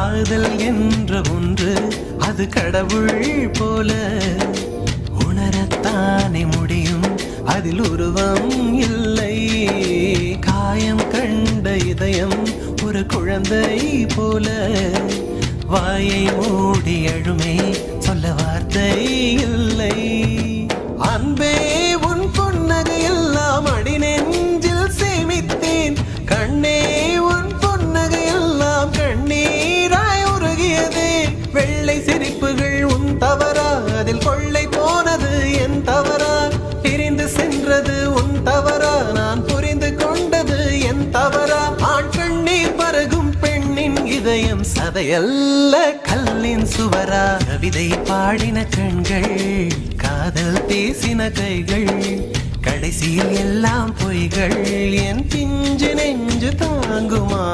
காதல் என்ற ஒன்று அது கடவுள் போல உணரத்தானே முடியும், அதில் உருவம் இல்லை. காயம் கண்ட இதயம் ஒரு குழந்தை போல வாயை மூடி அழுமே, சொல்ல வார்த்தை இல்லை. அன்பே உன் பொன்னகை எல்லாம் அடி நெஞ்சில் சேமித்தேன், கண்ணே உன் பொன்னகை எல்லாம் கண்ணீராய் உருகியதே. வெள்ளை சிரிப்புகள் உன் தவறா, அதில் கொள்ளை போனது என் தவறா? பிரிந்து சென்றது உன் தவறா, நான் புரிந்து கொண்டது என் தவறா? ஆண் கண்ணீர் பருகும் பெண்ணின் இதயம் சதையல்ல கல்லின் சுவரா? கவிதை பாடின கண்கள், காதல் பேசின கைகள், கடைசியில் எல்லாம் பொய்கள். என் பிஞ்சு நெஞ்சு தாங்குமா?